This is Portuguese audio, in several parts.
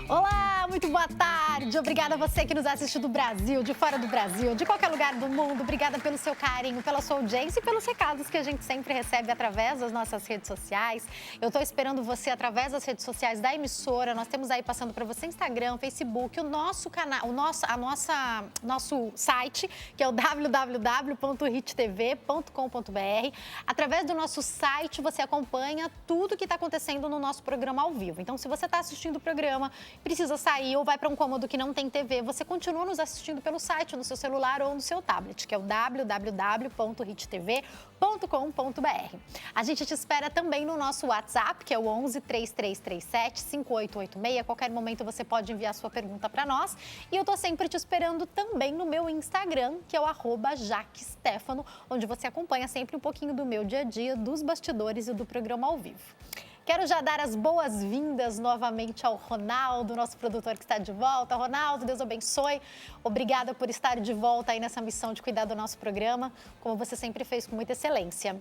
Olá, muito boa tarde. Obrigada a você que nos assiste do Brasil, de fora do Brasil, de qualquer lugar do mundo. Obrigada pelo seu carinho, pela sua audiência e pelos recados que a gente sempre recebe através das nossas redes sociais. Eu estou esperando você através das redes sociais da emissora. Nós temos aí passando para você Instagram, Facebook, o nosso canal, nosso site, que é o www.hittv.com.br. Através do nosso site, você acompanha tudo que está acontecendo no nosso programa ao vivo. Então, se você está assistindo o programa, precisa sair ou vai para um cômodo que não tem TV, você continua nos assistindo pelo site, no seu celular ou no seu tablet, que é o www.hittv.com.br. A gente te espera também no nosso WhatsApp, que é o 11 3337 5886. A qualquer momento você pode enviar sua pergunta para nós. E eu tô sempre te esperando também no meu Instagram, que é o @jaquestefano, onde você acompanha sempre um pouquinho do meu dia a dia, dos bastidores e do programa ao vivo. Quero já dar as boas-vindas novamente ao Ronaldo, nosso produtor que está de volta. Ronaldo, Deus abençoe. Obrigada por estar de volta aí nessa missão de cuidar do nosso programa, como você sempre fez com muita excelência.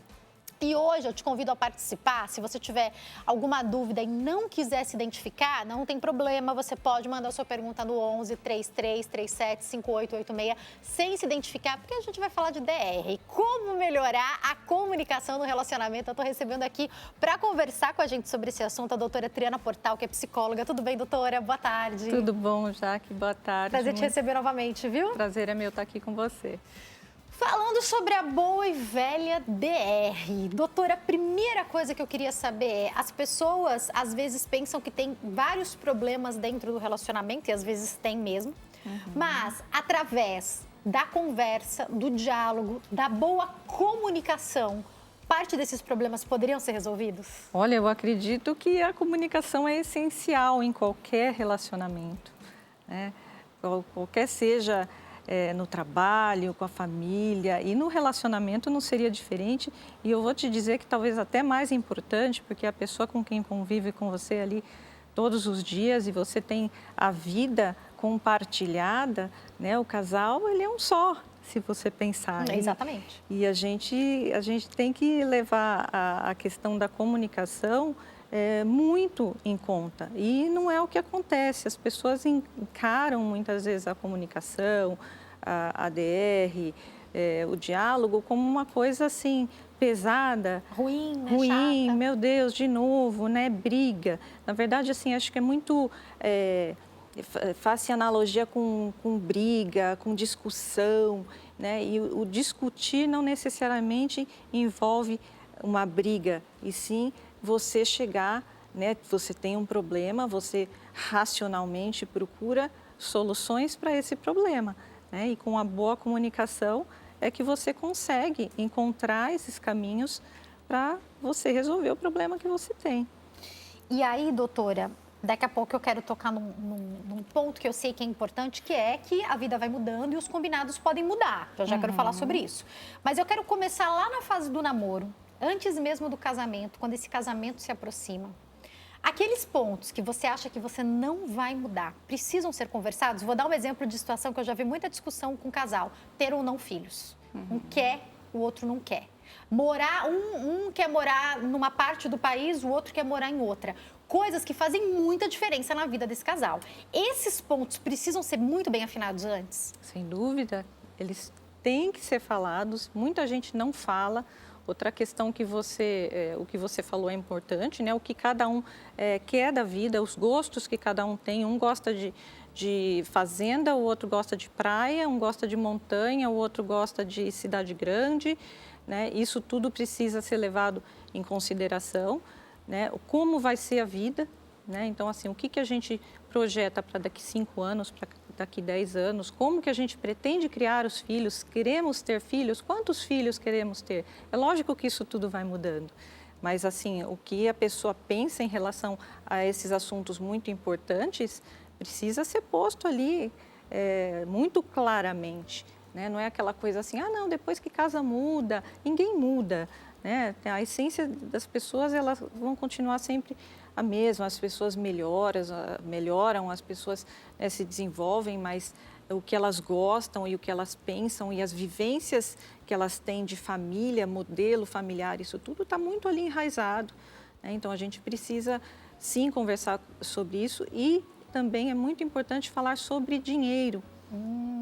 E hoje eu te convido a participar. Se você tiver alguma dúvida e não quiser se identificar, não tem problema, você pode mandar sua pergunta no 11 3337 5886 sem se identificar, porque a gente vai falar de DR. Como melhorar a comunicação no relacionamento. Eu estou recebendo aqui para conversar com a gente sobre esse assunto a doutora Triana Portal, que é psicóloga. Tudo bem, doutora? Boa tarde. Tudo bom, Jaque? Boa tarde. Prazer te receber novamente, viu? Prazer é meu estar aqui com você. Falando sobre a boa e velha DR. Doutora, a primeira coisa que eu queria saber é, as pessoas às vezes pensam que tem vários problemas dentro do relacionamento, e às vezes tem mesmo, mas através da conversa, do diálogo, da boa comunicação, parte desses problemas poderiam ser resolvidos? Olha, eu acredito que a comunicação é essencial em qualquer relacionamento, né? Qualquer seja no trabalho, com a família, e no relacionamento não seria diferente. E eu vou te dizer que talvez até mais importante, porque a pessoa com quem convive com você ali todos os dias e você tem a vida compartilhada, né? O casal, ele é um só, se você pensar. Exatamente. E a gente tem que levar a questão da comunicação muito em conta. E não é o que acontece. As pessoas encaram muitas vezes a comunicação, a DR, o diálogo como uma coisa assim pesada, ruim, né? Ruim, Chata. Meu Deus, de novo, né? Briga. Na verdade, assim, acho que é muito faz-se analogia com briga, com discussão, né? E o discutir não necessariamente envolve uma briga, e sim você chegar, né? Você tem um problema, você racionalmente procura soluções para esse problema, né? E com a boa comunicação é que você consegue encontrar esses caminhos para você resolver o problema que você tem. E aí, doutora, daqui a pouco eu quero tocar num ponto que eu sei que é importante, que é que a vida vai mudando e os combinados podem mudar. Eu já quero falar sobre isso. Mas eu quero começar lá na fase do namoro, antes mesmo do casamento, quando esse casamento se aproxima. Aqueles pontos que você acha que você não vai mudar, precisam ser conversados? Vou dar um exemplo de situação que eu já vi muita discussão com o casal. Ter ou não filhos. Um quer, o outro não quer. Morar, um quer morar numa parte do país, o outro quer morar em outra. Coisas que fazem muita diferença na vida desse casal. Esses pontos precisam ser muito bem afinados antes? Sem dúvida, eles têm que ser falados. Muita gente não fala. Outra questão que o que você falou é importante, né? O que cada um quer da vida, os gostos que cada um tem. Um gosta de fazenda, o outro gosta de praia, um gosta de montanha, o outro gosta de cidade grande, né? Isso tudo precisa ser levado em consideração, né? Como vai ser a vida, né? Então, assim, o que a gente projeta para daqui 5 anos, para daqui 10 anos, como que a gente pretende criar os filhos, queremos ter filhos, quantos filhos queremos ter? É lógico que isso tudo vai mudando, mas assim, o que a pessoa pensa em relação a esses assuntos muito importantes precisa ser posto ali muito claramente, né? Não é aquela coisa assim, não, depois que casa muda, ninguém muda, né? A essência das pessoas, elas vão continuar sempre a mesma, as pessoas melhoram, as pessoas se desenvolvem, mas o que elas gostam e o que elas pensam e as vivências que elas têm de família, modelo familiar, isso tudo está muito ali enraizado, né? Então, a gente precisa, sim, conversar sobre isso e também é muito importante falar sobre dinheiro.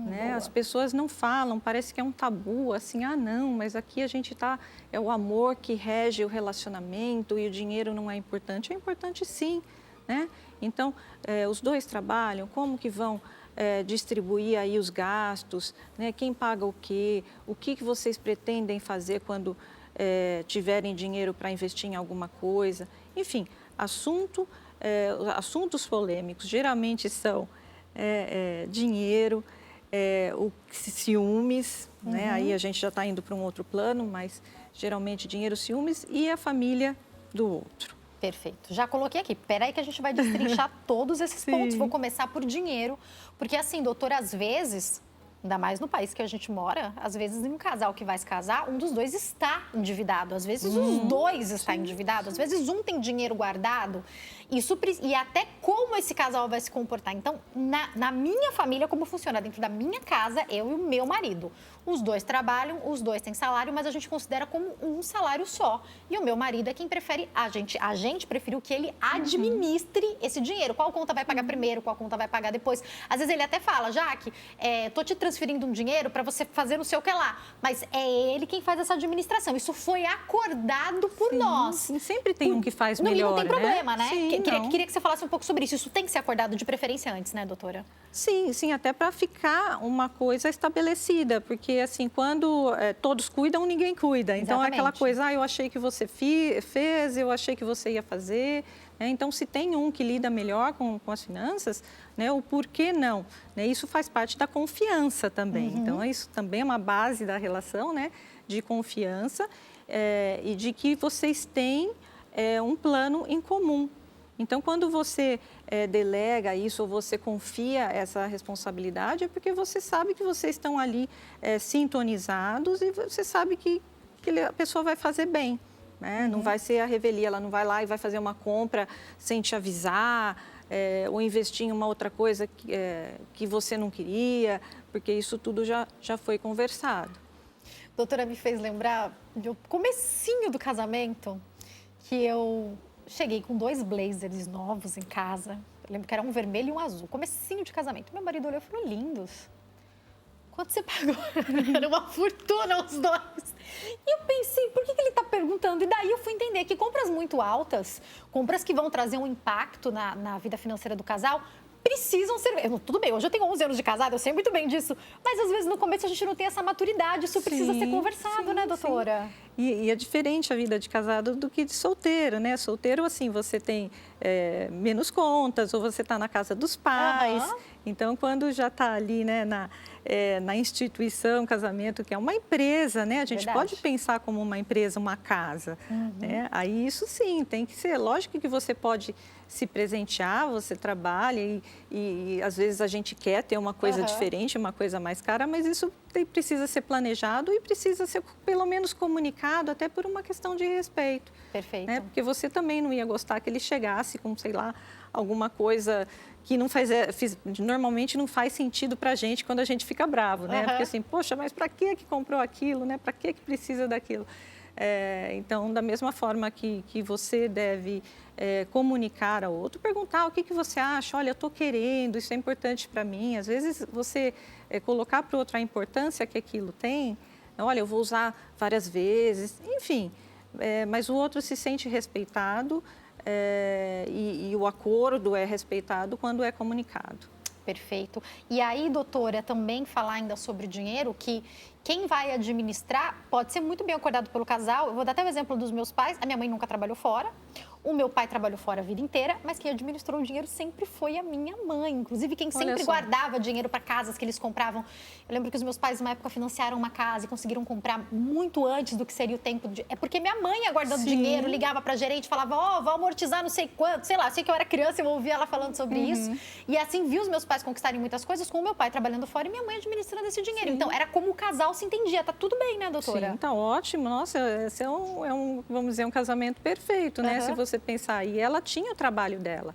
Né? As pessoas não falam, parece que é um tabu, assim, não, mas aqui a gente está, é o amor que rege o relacionamento e o dinheiro não é importante. É importante sim, né? Então, os dois trabalham, como que vão distribuir aí os gastos, né? Quem paga o que vocês pretendem fazer quando tiverem dinheiro para investir em alguma coisa. Enfim, assuntos polêmicos geralmente são dinheiro, ciúmes, né? Aí a gente já está indo para um outro plano, mas geralmente dinheiro, ciúmes e a família do outro. Perfeito. Já coloquei aqui. Peraí que a gente vai destrinchar todos esses pontos. Vou começar por dinheiro, porque assim, doutora, às vezes, ainda mais no país que a gente mora, às vezes em um casal que vai se casar, um dos dois está endividado. Às vezes os dois estão endividados. Às vezes um tem dinheiro guardado. E até como esse casal vai se comportar. Então, na minha família, como funciona? Dentro da minha casa, eu e o meu marido. Os dois trabalham, os dois têm salário, mas a gente considera como um salário só. E o meu marido é quem prefere, a gente preferiu que ele administre esse dinheiro. Qual conta vai pagar primeiro, qual conta vai pagar depois. Às vezes ele até fala, Jaque, tô te transferindo um dinheiro para você fazer não sei o que lá. Mas é ele quem faz essa administração. Isso foi acordado por nós. Sim, sempre tem um que faz melhor, não tem problema, né? Sim, Queria que você falasse um pouco sobre isso. Isso tem que ser acordado de preferência antes, né, doutora? Sim, até para ficar uma coisa estabelecida, porque assim, quando todos cuidam, ninguém cuida. Então, é aquela coisa, eu achei que você fez, eu achei que você ia fazer. Então, se tem um que lida melhor com as finanças, né, o porquê não? Né, isso faz parte da confiança também. Então, isso também é uma base da relação, né, de confiança e de que vocês têm um plano em comum. Então, quando você delega isso ou você confia essa responsabilidade, é porque você sabe que vocês estão ali sintonizados e você sabe que a pessoa vai fazer bem. Né? Não vai ser a revelia, ela não vai lá e vai fazer uma compra sem te avisar ou investir em uma outra coisa que você não queria, porque isso tudo já foi conversado. Doutora, me fez lembrar do comecinho do casamento, que eu cheguei com 2 blazers novos em casa. Eu lembro que era um vermelho e um azul. Comecinho de casamento. Meu marido olhou e falou, lindos. Quanto você pagou? Era uma fortuna os dois. E eu pensei, por que ele está perguntando? E daí eu fui entender que compras muito altas, compras que vão trazer um impacto na vida financeira do casal, precisam ser... Tudo bem, hoje eu tenho 11 anos de casado, eu sei muito bem disso. Mas às vezes no começo a gente não tem essa maturidade, isso precisa ser conversado, né, doutora? E é diferente a vida de casado do que de solteiro, né? Solteiro, assim, você tem menos contas, ou você está na casa dos pais. Então, quando já está ali, né, na instituição, casamento, que é uma empresa, né? A gente pode pensar como uma empresa, uma casa. Né? Aí, isso sim, tem que ser. Lógico que você pode se presentear, você trabalha e às vezes a gente quer ter uma coisa diferente, uma coisa mais cara, mas isso precisa ser planejado e precisa ser pelo menos comunicado, até por uma questão de respeito. Perfeito. Né? Porque você também não ia gostar que ele chegasse com, sei lá, alguma coisa que não normalmente não faz sentido para a gente quando a gente fica bravo, né? Porque assim, poxa, mas para que comprou aquilo, né? Para que precisa daquilo? Então, da mesma forma que você deve comunicar ao outro, perguntar o que você acha, olha, eu estou querendo, isso é importante para mim. Às vezes, você colocar para o outro a importância que aquilo tem, olha, eu vou usar várias vezes, enfim, mas o outro se sente respeitado e o acordo é respeitado quando é comunicado. Perfeito. E aí, doutora, também falar ainda sobre dinheiro, que quem vai administrar pode ser muito bem acordado pelo casal. Eu vou dar até o exemplo dos meus pais. A minha mãe nunca trabalhou fora. O meu pai trabalhou fora a vida inteira, mas quem administrou o dinheiro sempre foi a minha mãe. Inclusive, quem sempre guardava dinheiro para casas que eles compravam. Eu lembro que os meus pais, numa época, financiaram uma casa e conseguiram comprar muito antes do que seria o tempo de... É porque minha mãe ia guardando dinheiro, ligava para a gerente, falava, vou amortizar não sei quanto, sei lá, sei que eu era criança, eu ouvia ela falando sobre isso. E assim, vi os meus pais conquistarem muitas coisas com o meu pai trabalhando fora e minha mãe administrando esse dinheiro. Então, era como o casal se entendia. Tá tudo bem, né, doutora? Sim, tá ótimo. Nossa, esse vamos dizer, um casamento perfeito, né? Se você pensar, e ela tinha o trabalho dela.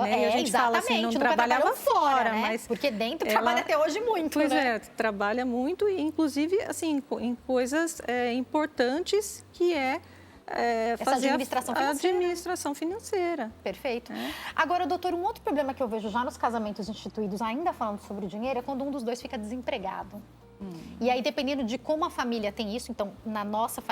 Né? E a gente fala assim, não trabalhava fora, né? mas... Porque dentro trabalha até hoje muito, pois né? Trabalha muito, inclusive, assim, em coisas importantes, que é fazer administração a financeira. administração financeira. Perfeito. Agora, doutor, um outro problema que eu vejo já nos casamentos instituídos, ainda falando sobre o dinheiro, é quando um dos dois fica desempregado. E aí, dependendo de como a família tem isso, então,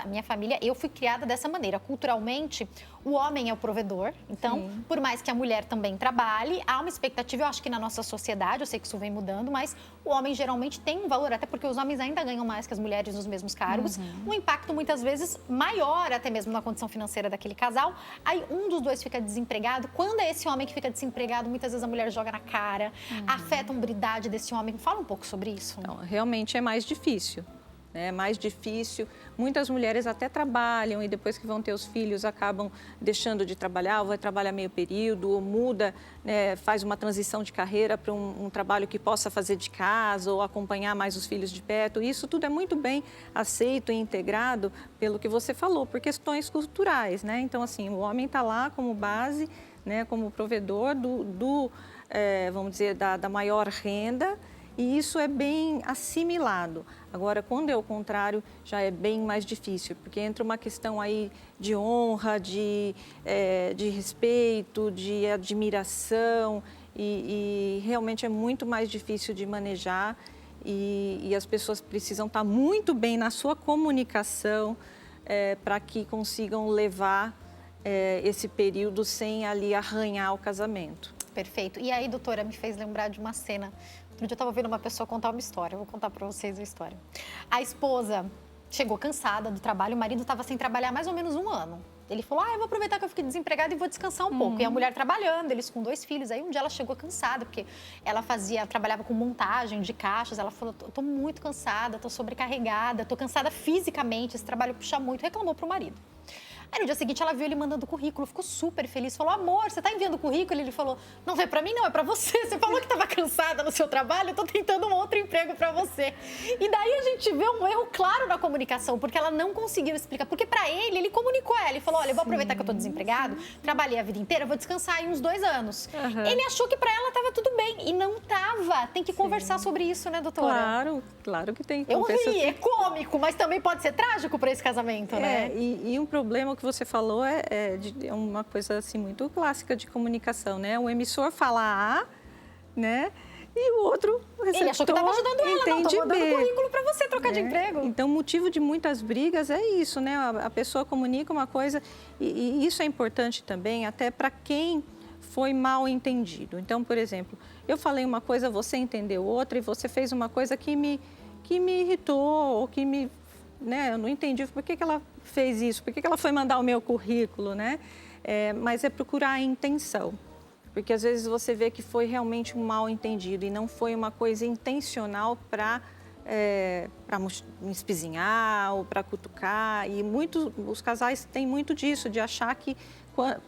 minha família, eu fui criada dessa maneira. Culturalmente, o homem é o provedor. Então, por mais que a mulher também trabalhe, há uma expectativa, eu acho que na nossa sociedade, eu sei que isso vem mudando, mas o homem geralmente tem um valor, até porque os homens ainda ganham mais que as mulheres nos mesmos cargos. Um impacto, muitas vezes, maior até mesmo na condição financeira daquele casal. Aí, um dos dois fica desempregado. Quando é esse homem que fica desempregado, muitas vezes a mulher joga na cara, afeta a hombridade desse homem. Fala um pouco sobre isso. Então, realmente é mais difícil, né? Mais difícil. Muitas mulheres até trabalham e depois que vão ter os filhos acabam deixando de trabalhar, ou vai trabalhar meio período, ou muda, né? Faz uma transição de carreira para um trabalho que possa fazer de casa ou acompanhar mais os filhos de perto. Isso tudo é muito bem aceito e integrado pelo que você falou, por questões culturais, né? Então, assim, o homem está lá como base, né? Como provedor vamos dizer, da maior renda. E isso é bem assimilado. Agora, quando é o contrário, já é bem mais difícil, porque entra uma questão aí de honra, de respeito, de admiração, e realmente é muito mais difícil de manejar e as pessoas precisam estar muito bem na sua comunicação para que consigam levar esse período sem ali arranhar o casamento. Perfeito. E aí, doutora, me fez lembrar de uma cena. Outro dia eu estava vendo uma pessoa contar uma história, eu vou contar para vocês a história. A esposa chegou cansada do trabalho, o marido estava sem trabalhar há mais ou menos um ano. Ele falou, eu vou aproveitar que eu fiquei desempregada e vou descansar um pouco. E a mulher trabalhando, eles com 2 filhos. Aí um dia ela chegou cansada, porque ela trabalhava com montagem de caixas. Ela falou, tô muito cansada, tô sobrecarregada, tô cansada fisicamente, esse trabalho puxa muito. Reclamou pro marido. Aí no dia seguinte ela viu ele mandando currículo, ficou super feliz, falou, amor, você tá enviando currículo? Ele falou, não é pra mim não, é pra você. Você falou que tava cansada no seu trabalho, eu tô tentando um outro emprego pra você. E daí a gente vê um erro claro na comunicação, porque ela não conseguiu explicar. Porque pra ele comunicou a ela, ele falou, olha, eu vou aproveitar que eu tô desempregado, trabalhei a vida inteira, vou descansar aí uns 2 anos. Ele achou que pra ela tava tudo bem, e não tava. Tem que conversar sobre isso, né, doutora? Claro que tem que Eu ri, é cômico, mas também pode ser trágico pra esse casamento, né? E um problema que você falou é uma coisa assim muito clássica de comunicação, né? O emissor fala A, né? E o outro receptor ele achou que estava ajudando ela, não, tô mandando currículo para você trocar de emprego. Então, o motivo de muitas brigas é isso, né? A pessoa comunica uma coisa e isso é importante também até para quem foi mal entendido. Então, por exemplo, eu falei uma coisa, você entendeu outra e você fez uma coisa que me irritou ou que me... Né? Eu não entendi por que ela fez isso, por que ela foi mandar o meu currículo, né? Mas é procurar a intenção, porque às vezes você vê que foi realmente um mal entendido e não foi uma coisa intencional para me espizinhar ou para cutucar. E os casais têm muito disso, de achar que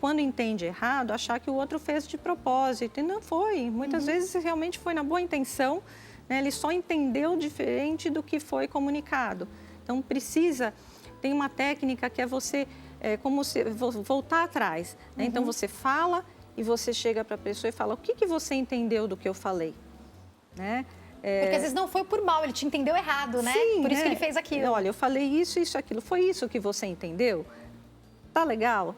quando entende errado, achar que o outro fez de propósito, e não foi. Muitas vezes realmente foi na boa intenção, né? Ele só entendeu diferente do que foi comunicado. Então, tem uma técnica que é você, como se voltar atrás, né? Então, você fala e você chega para a pessoa e fala, o que você entendeu do que eu falei? Né? Porque às vezes não foi por mal, ele te entendeu errado, né? Sim, por isso que ele fez aquilo. Olha, eu falei isso, aquilo. Foi isso que você entendeu? Tá legal?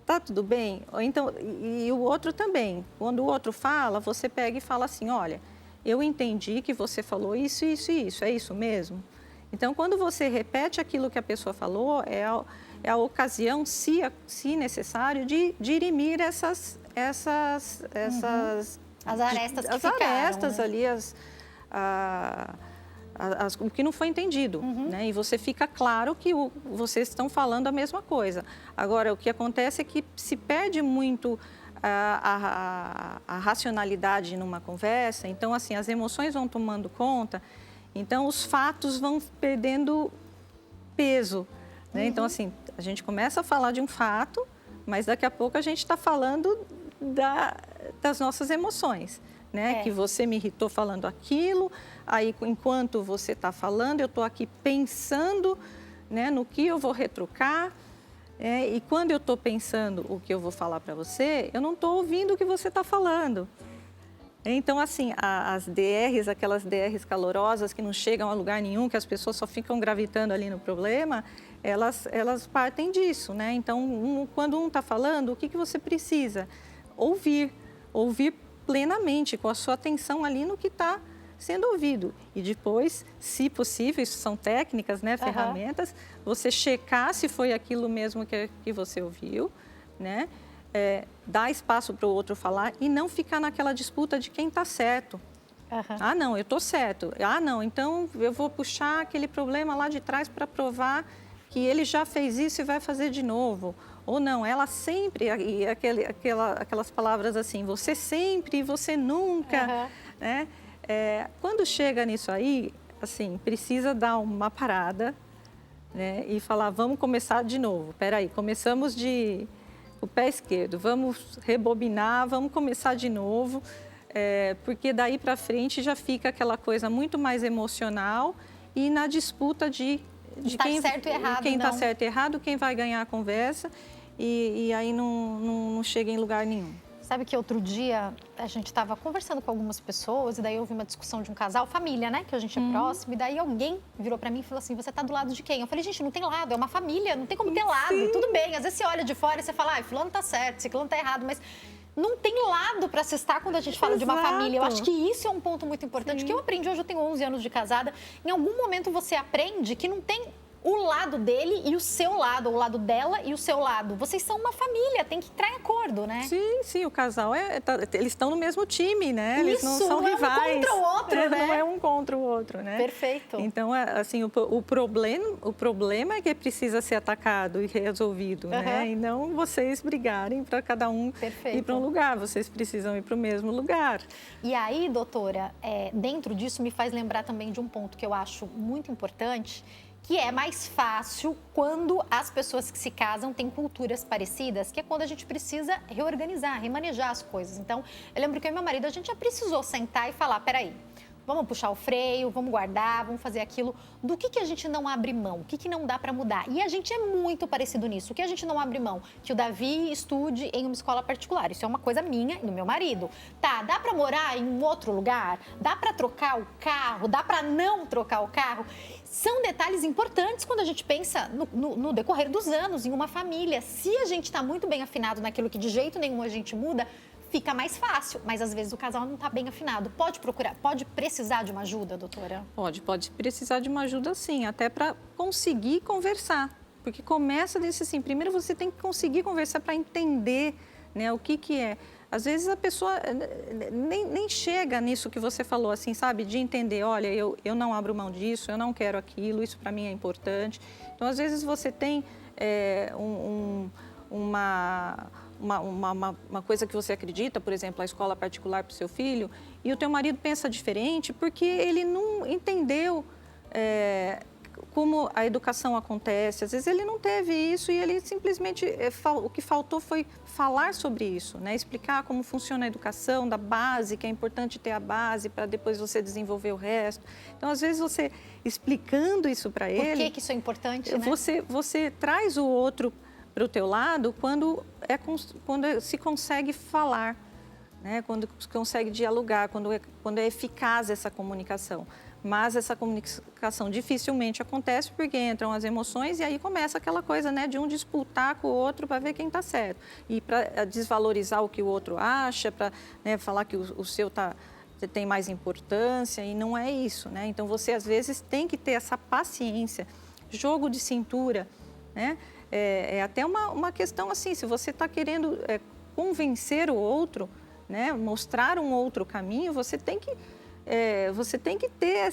Tá tudo bem? Então, e o outro também. Quando o outro fala, você pega e fala assim, olha, eu entendi que você falou isso, isso e isso. É isso mesmo? Então, quando você repete aquilo que a pessoa falou, é a ocasião, se necessário, de dirimir as arestas que ficaram, arestas né? ali, o que não foi entendido, né? E você fica claro que vocês estão falando a mesma coisa. Agora, o que acontece é que se perde muito a racionalidade numa conversa, então, assim, as emoções vão tomando conta. Então, os fatos vão perdendo peso, né? Então, assim, a gente começa a falar de um fato, mas daqui a pouco a gente está falando das nossas emoções, né? Que você me irritou falando aquilo, aí enquanto você está falando, eu estou aqui pensando, né, no que eu vou retrucar, e quando eu estou pensando o que eu vou falar para você, eu não estou ouvindo o que você está falando. Então, assim, as DRs, aquelas DRs calorosas que não chegam a lugar nenhum, que as pessoas só ficam gravitando ali no problema, elas partem disso, né? Então, quando um está falando, o que você precisa? Ouvir plenamente, com a sua atenção ali no que está sendo ouvido. E depois, se possível, isso são técnicas, né, ferramentas, você checar se foi aquilo mesmo que você ouviu, né? Dar espaço para o outro falar e não ficar naquela disputa de quem está certo. Ah, não, eu estou certo. Ah, não, então eu vou puxar aquele problema lá de trás para provar que ele já fez isso e vai fazer de novo. Ou não, ela sempre, e aquelas palavras assim, você sempre, você nunca, né? Quando chega nisso aí, assim, precisa dar uma parada, né? E falar, vamos começar de novo. Peraí, começamos o pé esquerdo, vamos rebobinar, vamos começar de novo. Porque daí para frente já fica aquela coisa muito mais emocional e na disputa de quem está certo e errado, quem vai ganhar a conversa e aí não chega em lugar nenhum. Sabe que outro dia a gente estava conversando com algumas pessoas e daí houve uma discussão de um casal, família, né? Que a gente é próximo. E daí alguém virou para mim e falou assim, você tá do lado de quem? Eu falei, gente, não tem lado, é uma família, não tem como ter lado. Sim. Tudo bem, às vezes você olha de fora e você fala, fulano tá certo, ciclano tá errado, mas não tem lado para se estar quando a gente fala de uma família. Eu acho que isso é um ponto muito importante, que eu aprendi hoje, eu tenho 11 anos de casada. Em algum momento você aprende que não tem o lado dele e o seu lado, o lado dela e o seu lado. Vocês são uma família, tem que entrar em acordo, né? Sim, o casal, eles estão no mesmo time, né? Eles não são rivais. Um contra o outro, né? Não é um contra o outro, né? Perfeito. Então, assim, o problema é que precisa ser atacado e resolvido, né? E não vocês brigarem para cada um ir para um lugar. Vocês precisam ir para o mesmo lugar. E aí, doutora, dentro disso me faz lembrar também de um ponto que eu acho muito importante, que é mais fácil quando as pessoas que se casam têm culturas parecidas, que é quando a gente precisa reorganizar, remanejar as coisas. Então, eu lembro que eu e meu marido, a gente já precisou sentar e falar, peraí, vamos puxar o freio, vamos guardar, vamos fazer aquilo. Do que a gente não abre mão? O que não dá para mudar? E a gente é muito parecido nisso. O que a gente não abre mão? Que o Davi estude em uma escola particular. Isso é uma coisa minha e do meu marido. Tá, dá para morar em um outro lugar? Dá para trocar o carro? Dá para não trocar o carro? São detalhes importantes quando a gente pensa no decorrer dos anos, em uma família. Se a gente está muito bem afinado naquilo que de jeito nenhum a gente muda, fica mais fácil, mas às vezes o casal não está bem afinado. Pode precisar de uma ajuda, doutora? Pode precisar de uma ajuda sim, até para conseguir conversar. Porque começa desse assim, primeiro você tem que conseguir conversar para entender, né, o que é. Às vezes a pessoa nem chega nisso que você falou, assim, sabe? De entender, olha, eu não abro mão disso, eu não quero aquilo, isso para mim é importante. Então, às vezes você tem uma coisa que você acredita, por exemplo, a escola particular para o seu filho, e o teu marido pensa diferente porque ele não entendeu como a educação acontece. Às vezes ele não teve isso e ele simplesmente, o que faltou foi falar sobre isso, né? Explicar como funciona a educação, da base, que é importante ter a base para depois você desenvolver o resto. Então, às vezes você explicando isso para ele... Por que isso é importante, né? Você traz o outro para o teu lado quando se consegue falar, né? Quando se consegue dialogar, quando é eficaz essa comunicação. Mas essa comunicação dificilmente acontece porque entram as emoções e aí começa aquela coisa, né, de um disputar com o outro para ver quem está certo. E para desvalorizar o que o outro acha, para, né, falar que o seu tem mais importância e não é isso, né? Então você às vezes tem que ter essa paciência. Jogo de cintura, né? É até uma questão assim, se você está querendo convencer o outro, né, mostrar um outro caminho, você tem que ter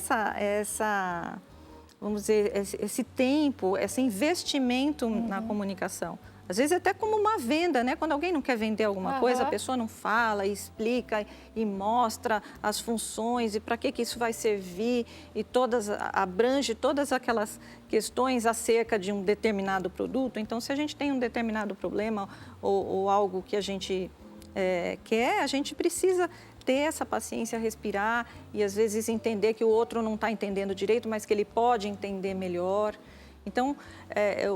vamos dizer, esse tempo, esse investimento na comunicação. Às vezes até como uma venda, né? Quando alguém não quer vender alguma coisa, a pessoa não fala, explica e mostra as funções e para que isso vai servir e abrange todas aquelas questões acerca de um determinado produto. Então, se a gente tem um determinado problema ou algo que a gente quer, a gente precisa ter essa paciência, respirar e às vezes entender que o outro não está entendendo direito, mas que ele pode entender melhor. Então,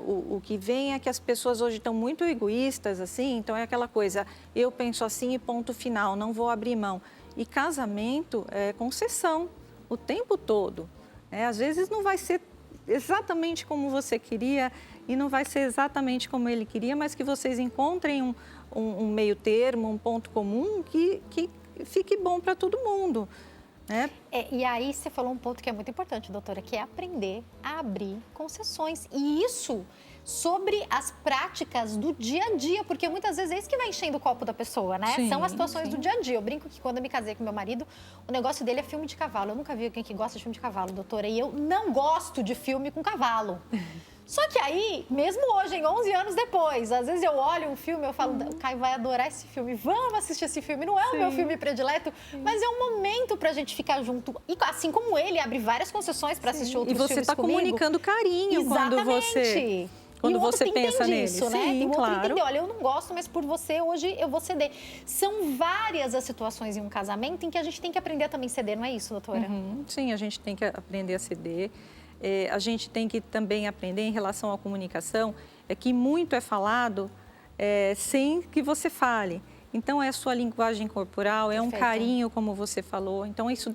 o que vem é que as pessoas hoje estão muito egoístas, assim, então é aquela coisa, eu penso assim e ponto final, não vou abrir mão. E casamento é concessão o tempo todo, né? Às vezes não vai ser exatamente como você queria e não vai ser exatamente como ele queria, mas que vocês encontrem um meio termo, um ponto comum que fique bom para todo mundo, né? E aí você falou um ponto que é muito importante, doutora, que é aprender a abrir concessões. E isso sobre as práticas do dia a dia, porque muitas vezes é isso que vai enchendo o copo da pessoa, né? Sim, são as situações sim. do dia a dia. Eu brinco que quando eu me casei com meu marido, o negócio dele é filme de cavalo. Eu nunca vi alguém que gosta de filme de cavalo, doutora, e eu não gosto de filme com cavalo. Só que aí, mesmo hoje, em 11 anos depois, às vezes eu olho um filme e eu falo, o Caio vai adorar esse filme, vamos assistir esse filme. Não é o meu filme predileto, mas é um momento pra gente ficar junto. E assim como ele abre várias concessões para assistir outros filmes comigo. E você está comunicando carinho quando você pensa nele. Isso, né? Sim, e o outro claro. entendeu, olha, eu não gosto, mas por você hoje eu vou ceder. São várias as situações em um casamento em que a gente tem que aprender a também ceder, não é isso, doutora? Sim, a gente tem que aprender a ceder. A gente tem que também aprender em relação à comunicação, que muito é falado sem que você fale. Então, é a sua linguagem corporal, é um carinho, como você falou. Então, isso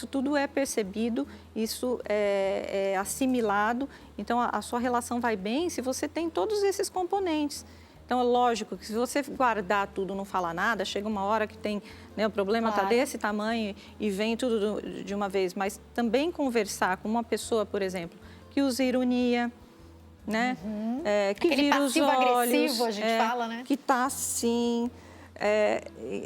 tudo é percebido, isso é assimilado. Então, a sua relação vai bem se você tem todos esses componentes. Então, é lógico que se você guardar tudo, não falar nada, chega uma hora que tem, né, o problema está desse tamanho e vem tudo de uma vez. Mas também conversar com uma pessoa, por exemplo, que usa ironia, né? Que aquele vira os olhos, passivo-agressivo, a gente fala, né? Que tá assim,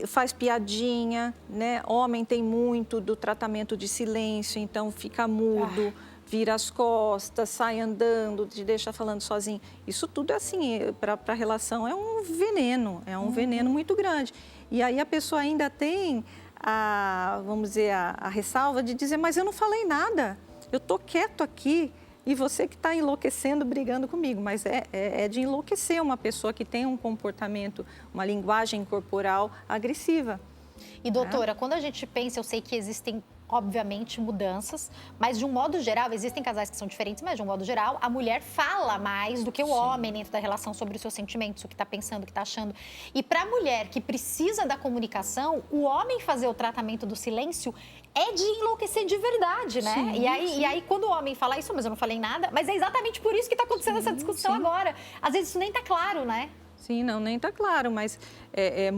faz piadinha, né? Homem tem muito do tratamento de silêncio, então fica mudo. Vira as costas, sai andando, te deixa falando sozinho. Isso tudo é assim, para a relação é um veneno muito grande. E aí a pessoa ainda tem vamos dizer, a ressalva de dizer, mas eu não falei nada, eu estou quieto aqui e você que está enlouquecendo, brigando comigo. Mas é de enlouquecer uma pessoa que tem um comportamento, uma linguagem corporal agressiva. E doutora, quando a gente pensa, eu sei que existem obviamente mudanças, mas de um modo geral, existem casais que são diferentes, mas de um modo geral, a mulher fala mais do que o homem dentro da relação sobre os seus sentimentos, o que está pensando, o que está achando. E para a mulher que precisa da comunicação, o homem fazer o tratamento do silêncio é de enlouquecer de verdade, né? Sim, e aí, quando o homem fala isso, mas eu não falei nada, mas é exatamente por isso que está acontecendo essa discussão agora. Às vezes isso nem está claro, né? Sim, não, nem está claro, mas é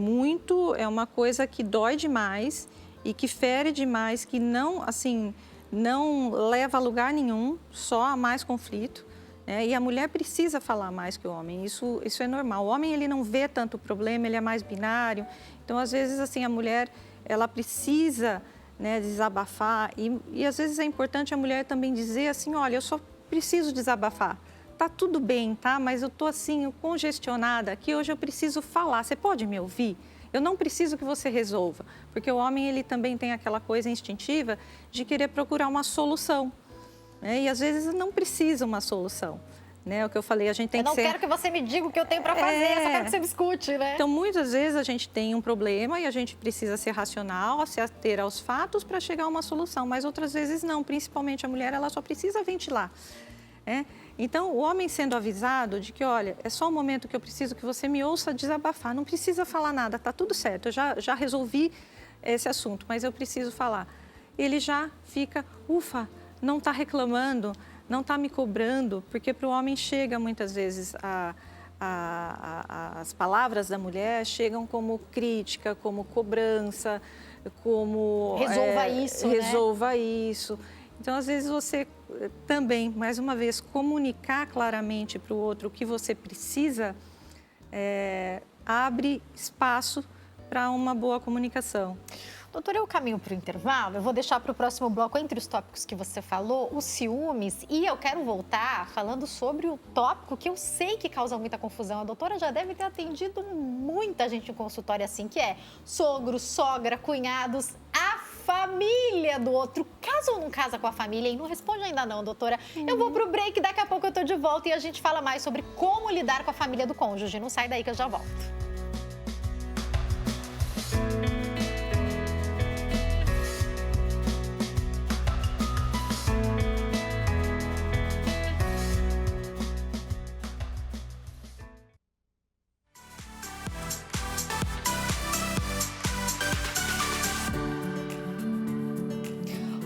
uma coisa que dói demais e que fere demais, que não leva a lugar nenhum, só a mais conflito. E a mulher precisa falar mais que o homem, isso é normal. O homem, ele não vê tanto problema, ele é mais binário. Então, às vezes, assim, a mulher, ela precisa, né, desabafar e às vezes é importante a mulher também dizer assim, olha, eu só preciso desabafar. Tá tudo bem, tá? Mas eu tô assim, congestionada aqui, hoje eu preciso falar. Você pode me ouvir? Eu não preciso que você resolva, porque o homem, ele também tem aquela coisa instintiva de querer procurar uma solução, né? E às vezes não precisa uma solução, né? O que eu falei, a gente tem que ser... Eu não quero que você me diga o que eu tenho para fazer, eu só quero que você me escute, né? Então, muitas vezes a gente tem um problema e a gente precisa ser racional, se ater aos fatos para chegar a uma solução, mas outras vezes não, principalmente a mulher, ela só precisa ventilar, né? Então, o homem sendo avisado de que, olha, é só um momento que eu preciso que você me ouça desabafar, não precisa falar nada, tá tudo certo, eu já resolvi esse assunto, mas eu preciso falar. Ele já fica, ufa, não está reclamando, não está me cobrando, porque para o homem chega muitas vezes as palavras da mulher chegam como crítica, como cobrança, como... Resolva isso. Então, às vezes, você também, mais uma vez, comunicar claramente para o outro o que você precisa, abre espaço para uma boa comunicação. Doutora, eu caminho para o intervalo, eu vou deixar para o próximo bloco, entre os tópicos que você falou, os ciúmes, e eu quero voltar falando sobre o tópico que eu sei que causa muita confusão. A doutora já deve ter atendido muita gente em consultório assim, que é sogro, sogra, cunhados, a família do outro. Casa ou não casa com a família? E não responde ainda não, doutora. Eu vou pro break, daqui a pouco eu tô de volta e a gente fala mais sobre como lidar com a família do cônjuge. Não sai daí que eu já volto.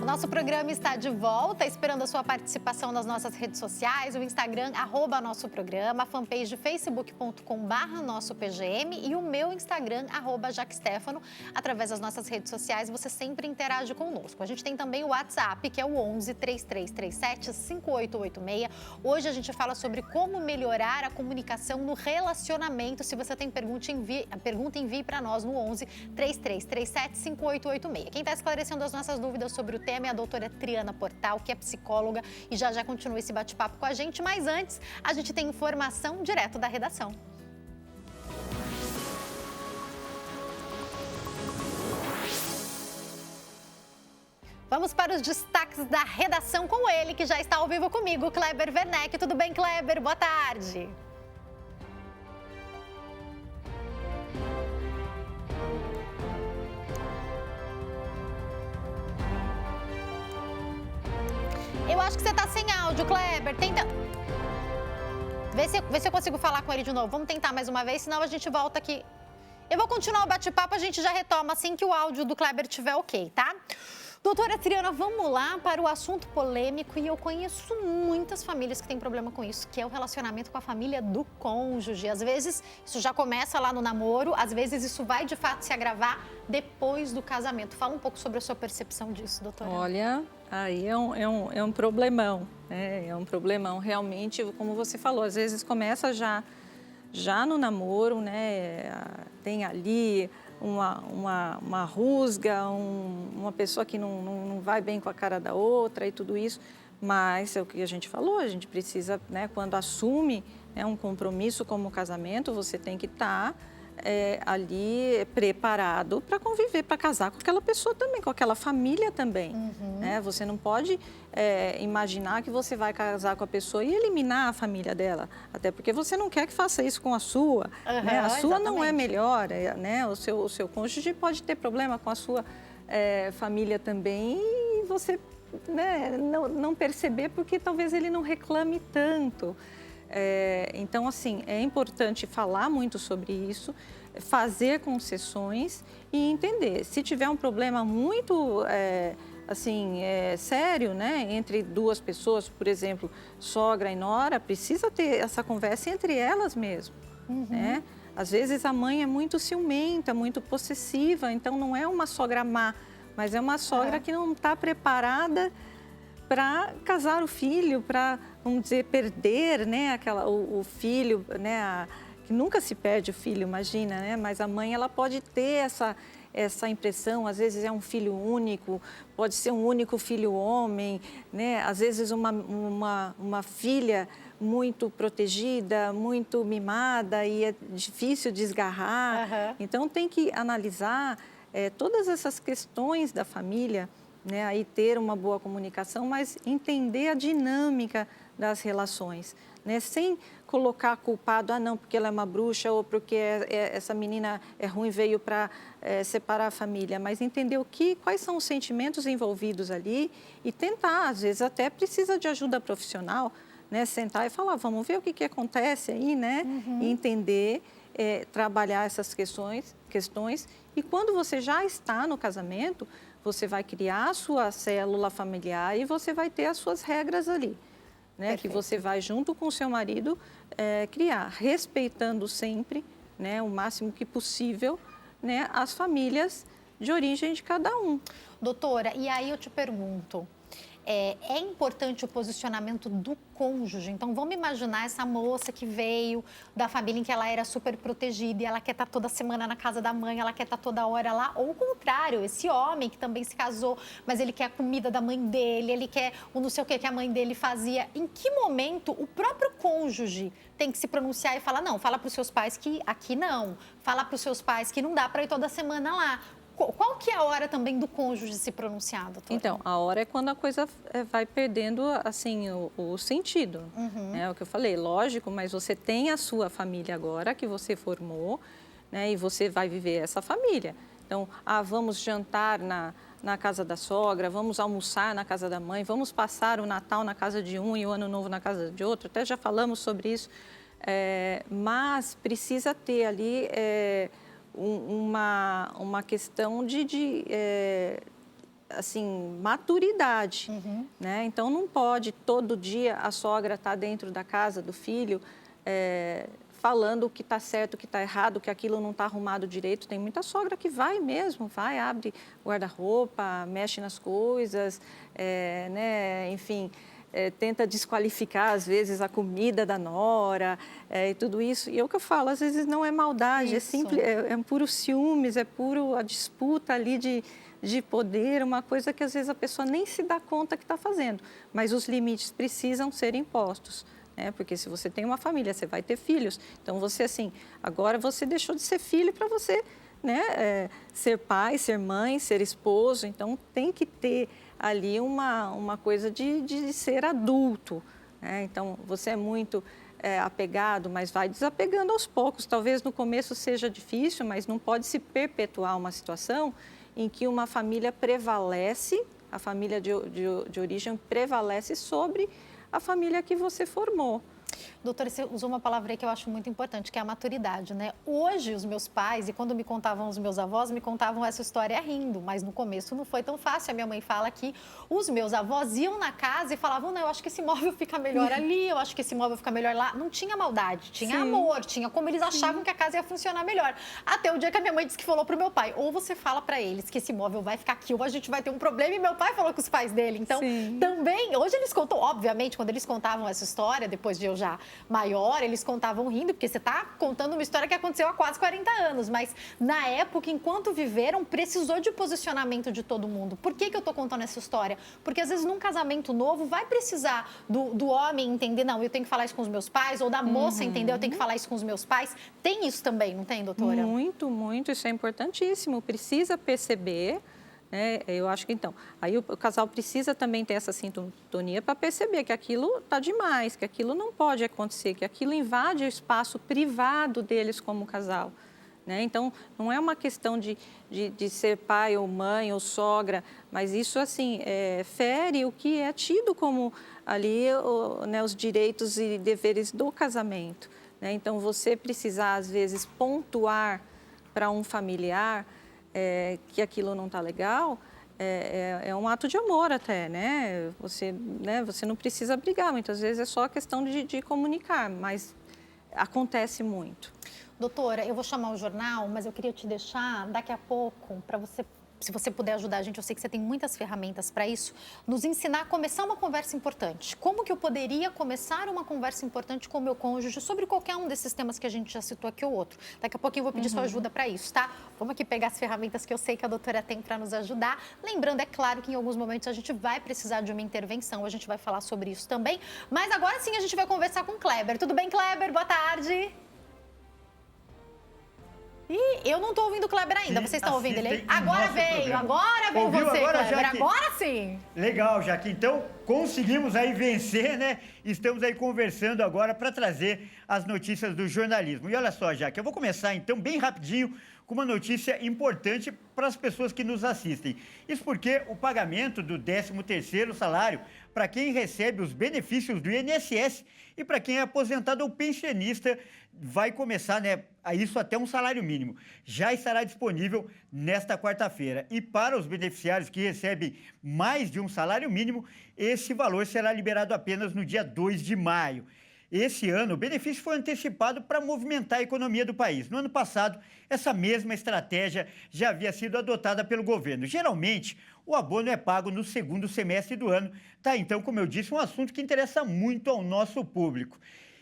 Nosso programa está de volta, esperando a sua participação nas nossas redes sociais, o Instagram, @nosso programa, a fanpage facebook.com/nossopgm e o meu Instagram, @jaquestefano. Através das nossas redes sociais, você sempre interage conosco. A gente tem também o WhatsApp, que é o 11 3337 5886. Hoje a gente fala sobre como melhorar a comunicação no relacionamento. Se você tem pergunta, envie para nós no 11 3337 5886. Quem está esclarecendo as nossas dúvidas sobre o tema é a doutora Triana Portal, que é psicóloga, e já continua esse bate-papo com a gente. Mas antes, a gente tem informação direto da redação. Vamos para os destaques da redação com ele, que já está ao vivo comigo, Kleber Werneck. Tudo bem, Kleber? Boa tarde. Eu acho que você está sem áudio, Kleber. Tenta. Vê se eu consigo falar com ele de novo. Vamos tentar mais uma vez, senão a gente volta aqui. Eu vou continuar o bate-papo, a gente já retoma assim que o áudio do Kleber estiver ok, tá? Doutora Triana, vamos lá para o assunto polêmico, e eu conheço muitas famílias que têm problema com isso, que é o relacionamento com a família do cônjuge. Às vezes isso já começa lá no namoro, às vezes isso vai de fato se agravar depois do casamento. Fala um pouco sobre a sua percepção disso, doutora. Olha, aí é um problemão, né? É um problemão realmente, como você falou, às vezes começa já no namoro, né? Tem ali uma rusga, uma pessoa que não vai bem com a cara da outra e tudo isso, mas é o que a gente falou, a gente precisa, né, quando assume, né, um compromisso como o casamento, você tem que estar ali preparado para conviver, para casar com aquela pessoa também, com aquela família também. Né? Você não pode imaginar que você vai casar com a pessoa e eliminar a família dela, até porque você não quer que faça isso com a sua. Né? A sua não é melhor, né? O seu cônjuge pode ter problema com a sua família também e você, né, não perceber porque talvez ele não reclame tanto. Então, assim, é importante falar muito sobre isso, fazer concessões e entender. Se tiver um problema muito, sério, né, entre duas pessoas, por exemplo, sogra e nora, precisa ter essa conversa entre elas mesmo, né? Às vezes a mãe é muito ciumenta, muito possessiva, então não é uma sogra má, mas é uma sogra que não está preparada para casar o filho, para, vamos dizer, perder, né, o filho, né, que nunca se perde o filho, imagina, né, mas a mãe ela pode ter essa impressão, às vezes é um filho único, pode ser um único filho homem, né, às vezes uma filha muito protegida, muito mimada e é difícil desgarrar. Então tem que analisar todas essas questões da família, né, aí ter uma boa comunicação, mas entender a dinâmica das relações, né, sem colocar culpado, não, porque ela é uma bruxa ou porque essa menina é ruim, veio para separar a família, mas entender quais são os sentimentos envolvidos ali e tentar, às vezes até precisa de ajuda profissional, né, sentar e falar, vamos ver o que acontece aí, né, e entender, trabalhar essas questões e quando você já está no casamento, você vai criar a sua célula familiar e você vai ter as suas regras ali, né? Que você vai, junto com o seu marido, criar, respeitando sempre, né, o máximo que possível, né, as famílias de origem de cada um. Doutora, e aí eu te pergunto, é importante o posicionamento do cônjuge? Então, vamos imaginar essa moça que veio da família em que ela era super protegida e ela quer estar toda semana na casa da mãe, ela quer estar toda hora lá. Ou o contrário, esse homem que também se casou, mas ele quer a comida da mãe dele, ele quer o não sei o que a mãe dele fazia. Em que momento o próprio cônjuge tem que se pronunciar e falar, não, fala para os seus pais que aqui não, fala para os seus pais que não dá para ir toda semana lá. Qual que é a hora também do cônjuge se pronunciar, doutora? Então, a hora é quando a coisa vai perdendo, assim, o sentido. É o que eu falei, lógico, mas você tem a sua família agora que você formou, né, e você vai viver essa família. Então, vamos jantar na casa da sogra, vamos almoçar na casa da mãe, vamos passar o Natal na casa de um e o Ano Novo na casa de outro. Até já falamos sobre isso, mas precisa ter ali uma questão de assim, maturidade, né? Então, não pode todo dia a sogra estar dentro da casa do filho falando o que está certo, o que está errado, que aquilo não está arrumado direito. Tem muita sogra que vai mesmo, vai, abre guarda-roupa, mexe nas coisas, né? Enfim, tenta desqualificar, às vezes, a comida da nora e tudo isso. E é o que eu falo, às vezes não é maldade, é simples, é puro ciúmes, é puro a disputa ali de poder, uma coisa que às vezes a pessoa nem se dá conta que está fazendo. Mas os limites precisam ser impostos. Porque se você tem uma família, você vai ter filhos. Então, você, assim, agora você deixou de ser filho para você, né, ser pai, ser mãe, ser esposo. Então, tem que ter ali uma coisa de ser adulto. Né? Então, você é muito apegado, mas vai desapegando aos poucos. Talvez no começo seja difícil, mas não pode se perpetuar uma situação em que uma família prevalece, a família de origem prevalece sobre a família que você formou. Doutora, você usou uma palavra aí que eu acho muito importante, que é a maturidade, né? Hoje, os meus pais, e quando me contavam os meus avós, me contavam essa história rindo, mas no começo não foi tão fácil. A minha mãe fala que os meus avós iam na casa e falavam, não, eu acho que esse móvel fica melhor ali, eu acho que esse móvel fica melhor lá. Não tinha maldade, tinha amor, tinha como eles achavam que a casa ia funcionar melhor. Até o dia que a minha mãe disse que falou pro meu pai, ou você fala pra eles que esse móvel vai ficar aqui, ou a gente vai ter um problema, e meu pai falou com os pais dele. Então, também, hoje eles contam, obviamente, quando eles contavam essa história, depois de eu já maior, eles contavam rindo, porque você está contando uma história que aconteceu há quase 40 anos, mas na época, enquanto viveram, precisou de posicionamento de todo mundo. Por que eu estou contando essa história? Porque às vezes num casamento novo vai precisar do homem entender, não, eu tenho que falar isso com os meus pais, ou da moça entender, eu tenho que falar isso com os meus pais. Tem isso também, não tem, doutora? Muito, muito, isso é importantíssimo. Precisa perceber. Eu acho que, então, aí o casal precisa também ter essa sintonia para perceber que aquilo está demais, que aquilo não pode acontecer, que aquilo invade o espaço privado deles como casal. Então, não é uma questão de ser pai ou mãe ou sogra, mas isso, assim, fere o que é tido como ali os direitos e deveres do casamento. Então, você precisar, às vezes, pontuar para um familiar que aquilo não está legal, é um ato de amor até, né? Você não precisa brigar, muitas vezes é só questão de comunicar, mas acontece muito. Doutora, eu vou chamar o jornal, mas eu queria te deixar daqui a pouco para você, se você puder ajudar a gente, eu sei que você tem muitas ferramentas para isso, nos ensinar a começar uma conversa importante. Como que eu poderia começar uma conversa importante com o meu cônjuge sobre qualquer um desses temas que a gente já citou aqui ou outro? Daqui a pouquinho eu vou pedir sua ajuda para isso, tá? Vamos aqui pegar as ferramentas que eu sei que a doutora tem para nos ajudar. Lembrando, é claro que em alguns momentos a gente vai precisar de uma intervenção, a gente vai falar sobre isso também. Mas agora sim a gente vai conversar com o Kleber. Tudo bem, Kleber? Boa tarde. Ih, eu não estou ouvindo o Kleber ainda. Vocês estão ouvindo ele aí? Agora veio você, agora, Kleber. Jaque? Agora sim. Legal, Jaque. Então, conseguimos aí vencer, né? Estamos aí conversando agora para trazer as notícias do jornalismo. E olha só, Jaque, eu vou começar então bem rapidinho com uma notícia importante para as pessoas que nos assistem. Isso porque o pagamento do 13º salário para quem recebe os benefícios do INSS e para quem é aposentado ou pensionista vai começar, né, a isso até um salário mínimo. Já estará disponível nesta quarta-feira. E para os beneficiários que recebem mais de um salário mínimo, esse valor será liberado apenas no dia 2 de maio. Esse ano, o benefício foi antecipado para movimentar a economia do país. No ano passado, essa mesma estratégia já havia sido adotada pelo governo. Geralmente, o abono é pago no segundo semestre do ano. Tá, então, como eu disse, um assunto que interessa muito ao nosso público.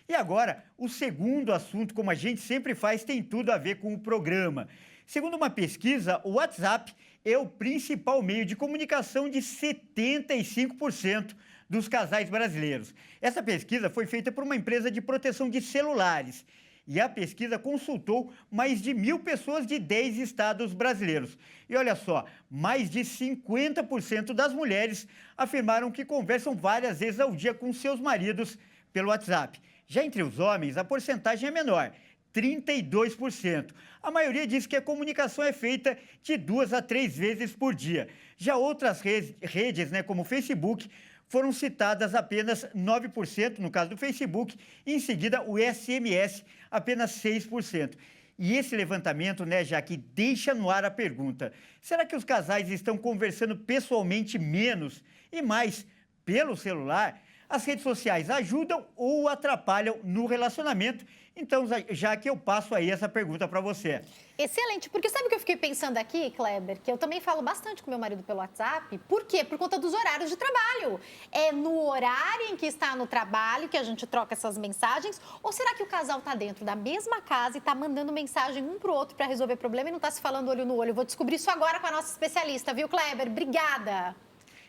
E agora, o segundo assunto, como a gente sempre faz, tem tudo a ver com o programa. Segundo uma pesquisa, o WhatsApp é o principal meio de comunicação de 75% dos casais brasileiros. Essa pesquisa foi feita por uma empresa de proteção de celulares. E a pesquisa consultou mais de 1.000 pessoas de 10 estados brasileiros. E olha só, mais de 50% das mulheres afirmaram que conversam várias vezes ao dia com seus maridos pelo WhatsApp. Já entre os homens, a porcentagem é menor, 32%. A maioria diz que a comunicação é feita de 2 a 3 vezes por dia. Já outras redes, como o Facebook, foram citadas apenas 9%, no caso do Facebook, e em seguida o SMS, apenas 6%. E esse levantamento, né, Jaque, deixa no ar a pergunta: será que os casais estão conversando pessoalmente menos e mais pelo celular? As redes sociais ajudam ou atrapalham no relacionamento? Então, já que eu passo aí essa pergunta para você. Excelente, porque sabe o que eu fiquei pensando aqui, Kleber? Que eu também falo bastante com meu marido pelo WhatsApp. Por quê? Por conta dos horários de trabalho. É no horário em que está no trabalho que a gente troca essas mensagens? Ou será que o casal está dentro da mesma casa e está mandando mensagem um para o outro para resolver problema e não está se falando olho no olho? Vou descobrir isso agora com a nossa especialista, viu, Kleber? Obrigada!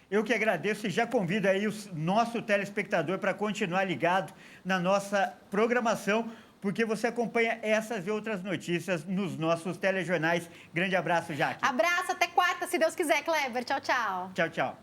Eu que agradeço e já convido aí o nosso telespectador para continuar ligado na nossa programação, porque você acompanha essas e outras notícias nos nossos telejornais. Grande abraço, Jaque. Abraço, até quarta, se Deus quiser, Kleber. Tchau, tchau. Tchau, tchau.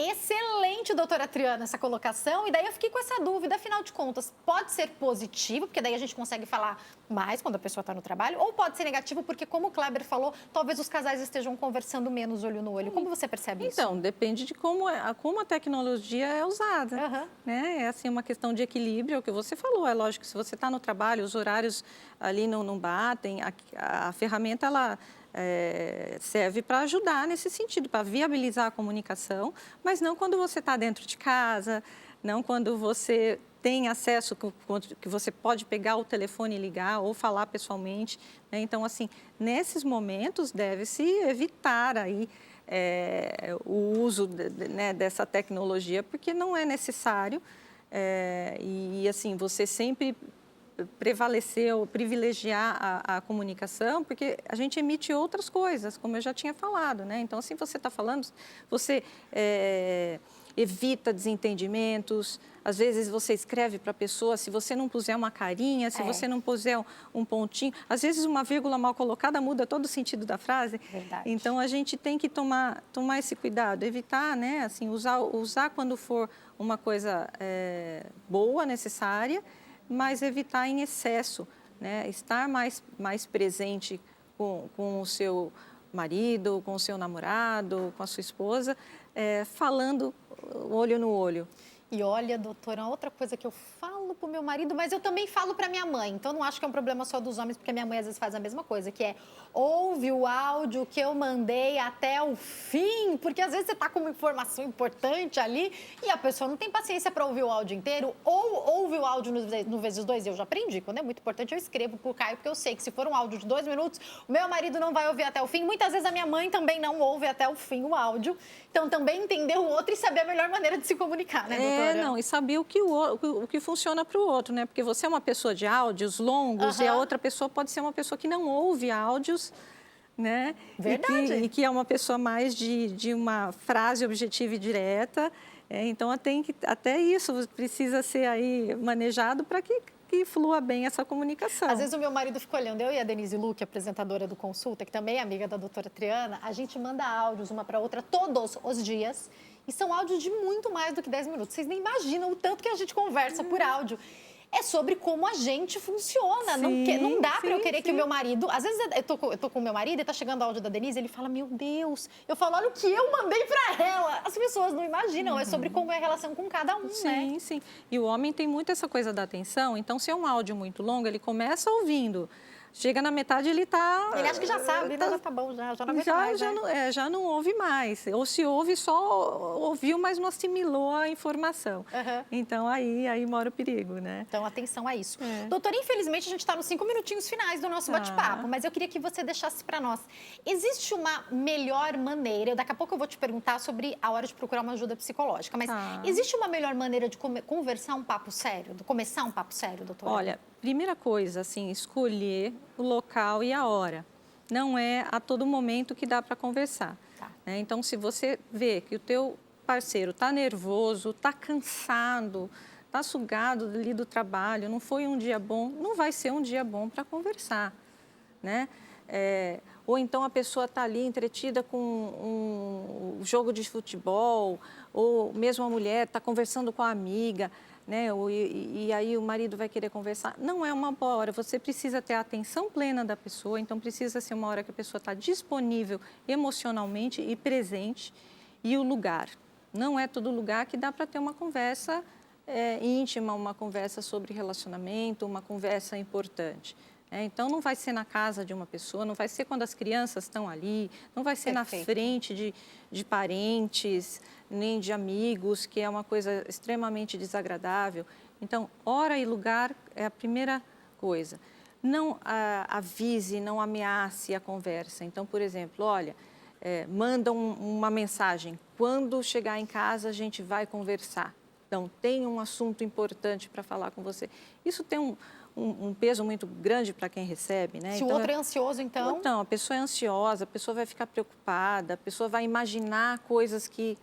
Excelente, doutora Triana, essa colocação. E daí eu fiquei com essa dúvida, afinal de contas, pode ser positivo, porque daí a gente consegue falar mais quando a pessoa está no trabalho, ou pode ser negativo, porque como o Kleber falou, talvez os casais estejam conversando menos olho no olho. Como você percebe isso? Então, depende de como a tecnologia é usada. Né? É assim, uma questão de equilíbrio, é o que você falou. É lógico que se você está no trabalho, os horários ali não batem, a ferramenta, ela serve para ajudar nesse sentido, para viabilizar a comunicação, mas não quando você está dentro de casa, não quando você tem acesso, que você pode pegar o telefone e ligar ou falar pessoalmente. Né? Então, assim, nesses momentos deve-se evitar aí o uso dessa tecnologia, porque não é necessário e assim, você sempre privilegiar a comunicação, porque a gente emite outras coisas, como eu já tinha falado, né? Então, assim, você está falando, você evita desentendimentos, às vezes você escreve para a pessoa, se você não puser uma carinha, se você não puser um pontinho, às vezes uma vírgula mal colocada muda todo o sentido da frase. Verdade. Então, a gente tem que tomar esse cuidado, evitar, né? Assim, usar quando for uma coisa boa, necessária, mas evitar em excesso, né? Estar mais presente com o seu marido, com o seu namorado, com a sua esposa, falando olho no olho. E olha, doutora, outra coisa que eu falo pro meu marido, mas eu também falo pra minha mãe. Então, não acho que é um problema só dos homens, porque minha mãe às vezes faz a mesma coisa, que é ouve o áudio que eu mandei até o fim, porque às vezes você tá com uma informação importante ali e a pessoa não tem paciência para ouvir o áudio inteiro, ou ouve o áudio no vezes 2. Eu já aprendi, quando é muito importante eu escrevo pro Caio, porque eu sei que se for um áudio de 2 minutos, o meu marido não vai ouvir até o fim. Muitas vezes a minha mãe também não ouve até o fim o áudio. Então, também entender o outro e saber a melhor maneira de se comunicar, né, doutora? Não, e saber o que funciona para o outro, né? Porque você é uma pessoa de áudios longos e a outra pessoa pode ser uma pessoa que não ouve áudios, né? Verdade. E que é uma pessoa mais de uma frase objetiva e direta. Então, até isso precisa ser aí manejado para que flua bem essa comunicação. Às vezes o meu marido fica olhando, eu e a Denise Luque, apresentadora do Consulta, que também é amiga da doutora Triana, a gente manda áudios uma para outra todos os dias e são áudios de muito mais do que 10 minutos. Vocês nem imaginam o tanto que a gente conversa por áudio. É sobre como a gente funciona. Não dá para eu querer que o meu marido... Às vezes eu tô com o meu marido e tá chegando o áudio da Denise, ele fala, meu Deus, eu falo, olha o que eu mandei para ela. As pessoas não imaginam, é sobre como é a relação com cada um, né? Sim. E o homem tem muito essa coisa da atenção, então se é um áudio muito longo, ele começa ouvindo. Chega na metade, ele está... Ele acha que já sabe, já tá bom, já não aguenta mais, né? Já não ouve mais. Ou se ouve, só ouviu, mas não assimilou a informação. Então, aí mora o perigo, né? Então, atenção a isso. Doutora, infelizmente, a gente está nos 5 minutinhos finais do nosso bate-papo, mas eu queria que você deixasse para nós. Existe uma melhor maneira, daqui a pouco eu vou te perguntar sobre a hora de procurar uma ajuda psicológica, mas existe uma melhor maneira de conversar um papo sério, de começar um papo sério, doutora? Olha, primeira coisa, assim, escolher o local e a hora. Não é a todo momento que dá para conversar. Né? Então, se você vê que o teu parceiro está nervoso, está cansado, está sugado ali do trabalho, não foi um dia bom, não vai ser um dia bom para conversar. Né? Ou então a pessoa está ali entretida com um jogo de futebol, ou mesmo a mulher está conversando com a amiga, né? E aí o marido vai querer conversar. Não é uma boa hora, você precisa ter a atenção plena da pessoa, então precisa ser uma hora que a pessoa está disponível emocionalmente e presente. E o lugar, não é todo lugar que dá para ter uma conversa íntima, uma conversa sobre relacionamento, uma conversa importante. Então, não vai ser na casa de uma pessoa, não vai ser quando as crianças estão ali, não vai ser na frente de parentes, nem de amigos, que é uma coisa extremamente desagradável. Então, hora e lugar é a primeira coisa. Não avise, não ameace a conversa. Então, por exemplo, olha, manda uma mensagem. Quando chegar em casa, a gente vai conversar. Então, tem um assunto importante para falar com você. Isso tem um peso muito grande para quem recebe, né? Se o outro é ansioso, então... Então, a pessoa é ansiosa, a pessoa vai ficar preocupada, a pessoa vai imaginar coisas que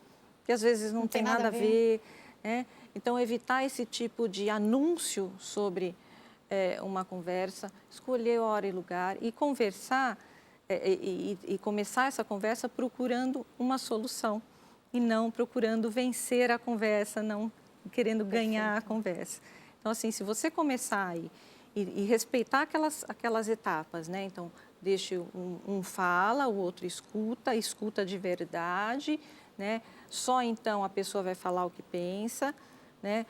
às vezes não tem nada a ver. Né? Então, evitar esse tipo de anúncio sobre uma conversa, escolher hora e lugar e conversar e começar essa conversa procurando uma solução e não procurando vencer a conversa, não querendo ganhar a conversa. Então, assim, se você começar aí e respeitar aquelas etapas, né? Então, deixe um fala, o outro escuta de verdade, né? Só então a pessoa vai falar o que pensa, né?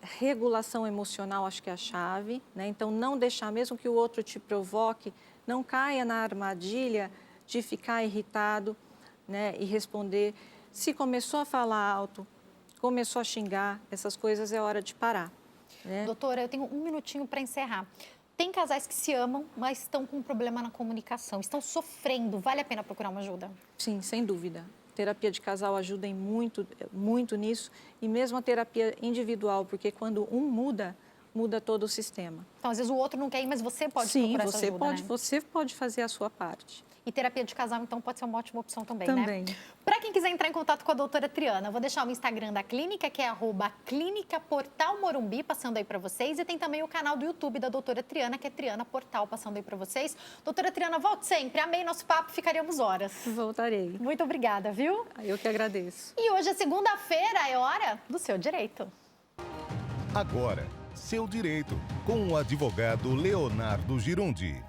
Regulação emocional, acho que é a chave, né? Então, não deixar, mesmo que o outro te provoque, não caia na armadilha de ficar irritado, né? E responder. Se começou a falar alto, começou a xingar, essas coisas é hora de parar. Né? Doutora, eu tenho um minutinho para encerrar. Tem casais que se amam, mas estão com um problema na comunicação, estão sofrendo. Vale a pena procurar uma ajuda? Sim, sem dúvida. Terapia de casal ajuda em muito nisso, e mesmo a terapia individual, porque quando um muda todo o sistema. Então, às vezes o outro não quer ir, mas você pode procurar essa ajuda, né? Você pode fazer a sua parte. E terapia de casal, então, pode ser uma ótima opção também, né? Para quem quiser entrar em contato com a doutora Triana, eu vou deixar o Instagram da clínica, que é @clínica Portal Morumbi, passando aí para vocês. E tem também o canal do YouTube da doutora Triana, que é Triana Portal, passando aí para vocês. Doutora Triana, volte sempre. Amei nosso papo, ficaríamos horas. Voltarei. Muito obrigada, viu? Eu que agradeço. E hoje é segunda-feira, é hora do Seu Direito. Agora, Seu Direito, com o advogado Leonardo Girundi.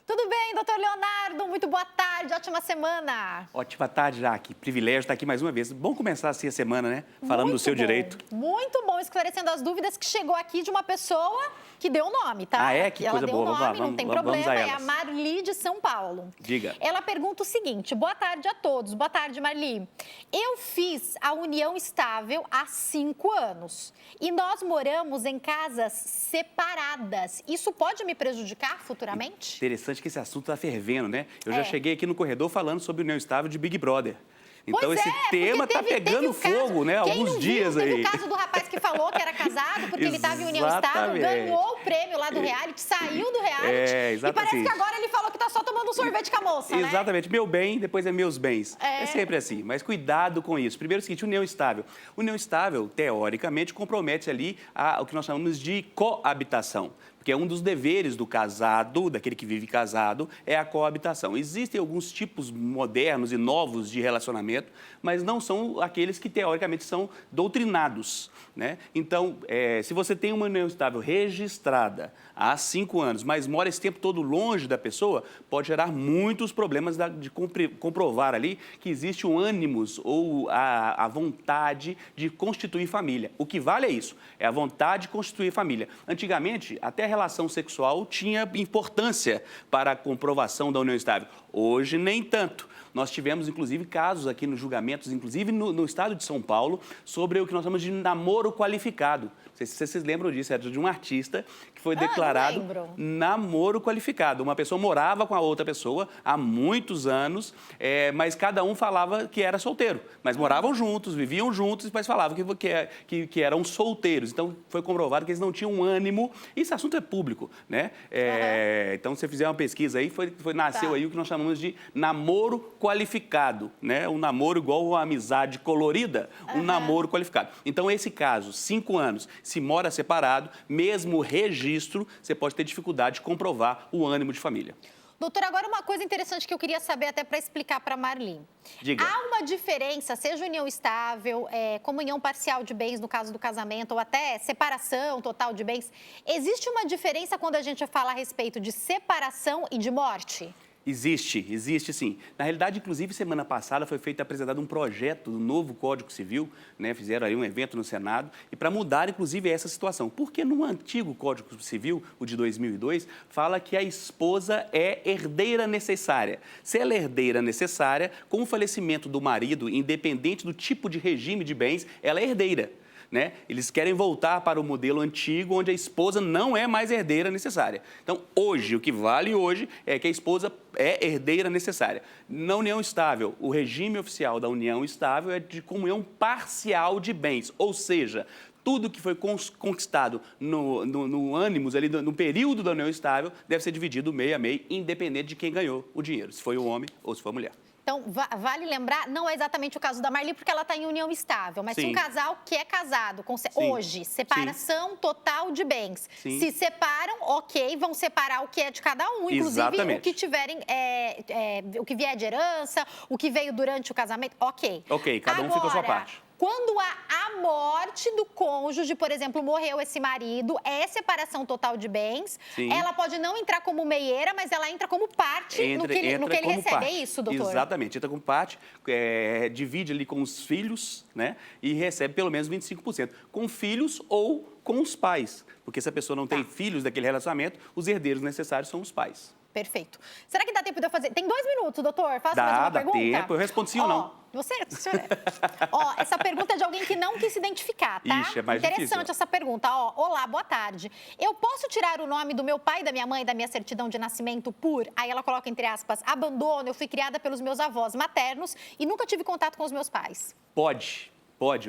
Tudo bem, doutor Leonardo? Muito boa tarde, ótima semana. Ótima tarde, Jaque. Privilégio estar aqui mais uma vez. Bom começar assim a semana, né? Falando do seu direito. Muito bom, esclarecendo as dúvidas que chegou aqui de uma pessoa que deu o nome, tá? Ah, é? Que coisa boa. Vamos lá, não tem problema, é a elas. Marli de São Paulo. Diga. Ela pergunta o seguinte: boa tarde a todos. Boa tarde, Marli. Eu fiz a união estável há 5 anos e nós moramos em casas separadas. Isso pode me prejudicar futuramente? Interessante que esse assunto está fervendo, né? Eu já cheguei aqui no corredor falando sobre união estável de Big Brother. Então, esse tema está pegando fogo, né? Alguns dias aí. Teve o caso do rapaz que falou que era casado porque ele estava em união estável, ganhou o prêmio lá do reality, saiu do reality. E parece que agora ele falou que está só tomando um sorvete com a moça, né? Exatamente. Meu bem, depois é meus bens. É sempre assim. Mas cuidado com isso. Primeiro é o seguinte, união estável. União estável, teoricamente, compromete ali o que nós chamamos de coabitação. Porque um dos deveres do casado, daquele que vive casado, é a coabitação. Existem alguns tipos modernos e novos de relacionamento, mas não são aqueles que, teoricamente, são doutrinados, né? Então, se você tem uma união estável registrada há 5 anos, mas mora esse tempo todo longe da pessoa, pode gerar muitos problemas de comprovar ali que existe um ânimos ou a vontade de constituir família. O que vale é isso, é a vontade de constituir família. Antigamente, até a relação sexual tinha importância para a comprovação da união estável. Hoje, nem tanto. Nós tivemos, inclusive, casos aqui nos julgamentos, inclusive no estado de São Paulo, sobre o que nós chamamos de namoro qualificado. Não sei se vocês lembram disso, era de um artista que foi declarado namoro qualificado. Uma pessoa morava com a outra pessoa há muitos anos, mas cada um falava que era solteiro. Mas moravam juntos, viviam juntos, mas falavam que eram solteiros. Então, foi comprovado que eles não tinham ânimo. Esse assunto é público, né? Então, se você fizer uma pesquisa aí, nasceu aí o que nós chamamos de namoro qualificado, né? Um namoro igual uma amizade colorida, um namoro qualificado. Então, esse caso, 5 anos, se mora separado, mesmo registro, você pode ter dificuldade de comprovar o ânimo de família. Doutora, agora uma coisa interessante que eu queria saber até para explicar para a Marli. Diga. Há uma diferença, seja união estável, comunhão parcial de bens no caso do casamento, ou até separação total de bens. Existe uma diferença quando a gente fala a respeito de separação e de morte? Existe sim. Na realidade, inclusive, semana passada foi apresentado um projeto do novo Código Civil, né? Fizeram aí um evento no Senado, e para mudar, inclusive, essa situação. Porque no antigo Código Civil, o de 2002, fala que a esposa é herdeira necessária. Se ela é herdeira necessária, com o falecimento do marido, independente do tipo de regime de bens, ela é herdeira. Né? Eles querem voltar para o modelo antigo, onde a esposa não é mais herdeira necessária. Então, hoje, o que vale hoje é que a esposa é herdeira necessária. Na união estável, o regime oficial da união estável é de comunhão parcial de bens, ou seja, tudo que foi conquistado no ânimos, ali, no período da união estável, deve ser dividido meio a meio, independente de quem ganhou o dinheiro, se foi o homem ou se foi a mulher. Então, vale lembrar, não é exatamente o caso da Marli, porque ela está em união estável, mas se um casal que é casado, hoje, separação total de bens, se separam, ok, vão separar o que é de cada um, inclusive o que tiverem, o que vier de herança, o que veio durante o casamento, ok. Ok, cada um fica a sua parte. Quando há a morte do cônjuge, por exemplo, morreu esse marido, é separação total de bens, ela pode não entrar como meieira, mas ela entra como parte no que ele recebe. Parte. É isso, doutor? Exatamente, entra como parte, divide ali com os filhos, né? E recebe pelo menos 25%. Com filhos ou com os pais. Porque se a pessoa não tem filhos daquele relacionamento, os herdeiros necessários são os pais. Perfeito. Será que dá tempo de eu fazer? Tem 2 minutos, doutor. Faça mais uma pergunta. Dá tempo. Eu respondo sim ou não. Essa pergunta é de alguém que não quis se identificar, tá? Ixi, é mais Interessante difícil. essa pergunta. Olá, boa tarde. Eu posso tirar o nome do meu pai, da minha mãe, da minha certidão de nascimento por, aí ela coloca entre aspas, abandono, eu fui criada pelos meus avós maternos e nunca tive contato com os meus pais? Pode.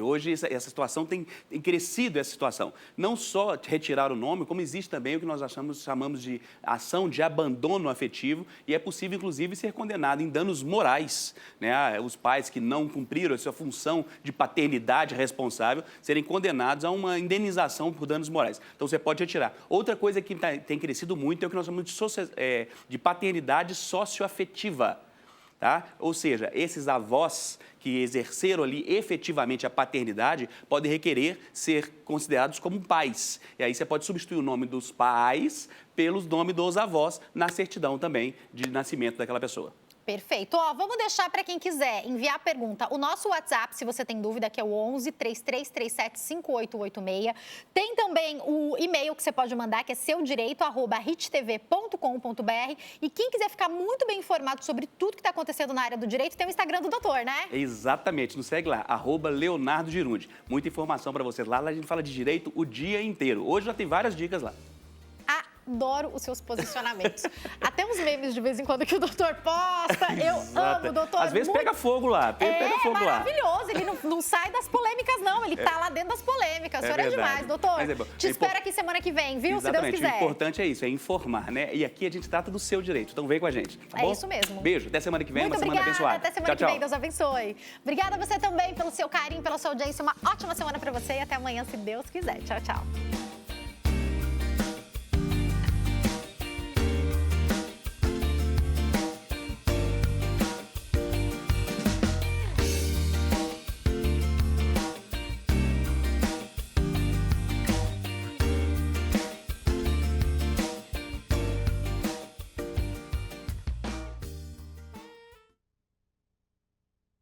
Hoje essa situação tem crescido, essa situação. Não só retirar o nome, como existe também o que nós chamamos de ação de abandono afetivo e é possível, inclusive, ser condenado em danos morais. Né? Os pais que não cumpriram a sua função de paternidade responsável serem condenados a uma indenização por danos morais. Então, você pode retirar. Outra coisa que tem crescido muito é o que nós chamamos de paternidade socioafetiva. Tá? Ou seja, esses avós que exerceram ali efetivamente a paternidade podem requerer ser considerados como pais. E aí você pode substituir o nome dos pais pelo nome dos avós na certidão também de nascimento daquela pessoa. Perfeito. Vamos deixar para quem quiser enviar a pergunta. O nosso WhatsApp, se você tem dúvida, que é o 11 3337 5886. Tem também o e-mail que você pode mandar, que é seudireito@hittv.com.br. E quem quiser ficar muito bem informado sobre tudo que está acontecendo na área do direito, tem o Instagram do doutor, né? Exatamente. Nos segue lá, @Leonardo Girundi. Muita informação para vocês lá. Lá a gente fala de direito o dia inteiro. Hoje já tem várias dicas lá. Adoro os seus posicionamentos. Até uns memes de vez em quando que o doutor posta. Eu amo o doutor. Às vezes pega fogo lá. Pega fogo maravilhoso. Ele não sai das polêmicas, não. Ele tá lá dentro das polêmicas. O senhor é demais, doutor. Mas te espero aqui semana que vem, viu? Exatamente. Se Deus quiser. O importante é isso, é informar, né? E aqui a gente trata do seu direito. Então vem com a gente, tá bom? É isso mesmo. Beijo. Até semana que vem, Muito uma semana abençoada. Até semana que vem. Deus abençoe. Obrigada a você também pelo seu carinho, pela sua audiência. Uma ótima semana pra você e até amanhã, se Deus quiser. Tchau, tchau.